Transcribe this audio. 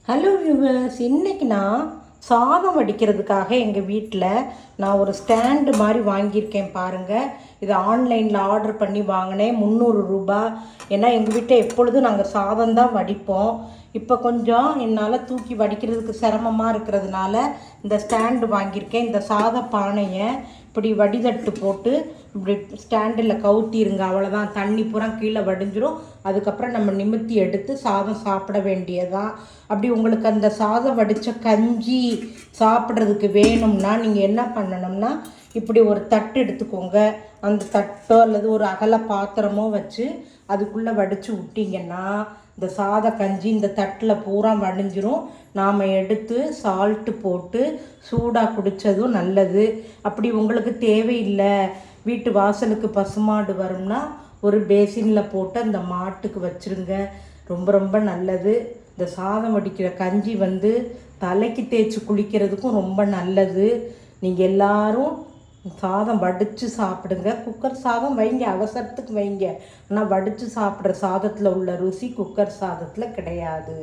Hello viewers, இன்றைக்கி நான் சாதம் வடிக்கிறதுக்காக எங்கள் வீட்டில் நான் ஒரு ஸ்டாண்டு மாதிரி வாங்கியிருக்கேன் பாருங்கள். இதை ஆன்லைனில் ஆர்டர் பண்ணி வாங்கினேன், 300 ரூபா. ஏன்னா எங்கள் வீட்டில் எப்பொழுதும் நாங்கள் சாதம் தான் வடிப்போம். இப்போ கொஞ்சம் என்னால் தூக்கி வடிக்கிறதுக்கு சிரமமாக இருக்கிறதுனால இந்த ஸ்டாண்டு வாங்கியிருக்கேன். இந்த சாத பானையை இப்படி வடிதட்டு போட்டு இப்படி ஸ்டாண்டில் கவுத்திருங்க, அவ்வளோதான். தண்ணி பூரா கீழே வடிஞ்சிரும். அதுக்கப்புறம் நம்ம நிமித்தி எடுத்து சாதம் சாப்பிட வேண்டியதான். அப்படி உங்களுக்கு அந்த சாதம் வடித்த கஞ்சி சாப்பிட்றதுக்கு வேணும்னா நீங்கள் என்ன பண்ணணும்னா, இப்படி ஒரு தட்டு எடுத்துக்கோங்க. அந்த தட்டோ அல்லது ஒரு அகல பாத்திரமோ வச்சு அதுக்குள்ளே வடித்து விட்டிங்கன்னா இந்த சாத கஞ்சி இந்த தட்டில் பூரா வடிஞ்சிரும். நாம் எடுத்து சால்ட்டு போட்டு சூடாக குடித்ததும் நல்லது. அப்படி உங்களுக்கு தேவையில்லை, வீட்டு வாசலுக்கு பசுமாடு வரும்னா ஒரு பேசினில் போட்டு அந்த மாட்டுக்கு வச்சுருங்க. ரொம்ப ரொம்ப நல்லது. இந்த சாதம் வடிக்கிற கஞ்சி தலைக்கு தேய்ச்சி குளிக்கிறதுக்கும் ரொம்ப நல்லது. நீங்கள் எல்லாரும் சாதம் வடித்து சாப்பிடுங்க. குக்கர் சாதம் வைங்க, அவசரத்துக்கு வைங்க. ஆனால் வடித்து சாப்பிட்ற சாதத்தில் உள்ள ருசி குக்கர் சாதத்தில் கிடையாது.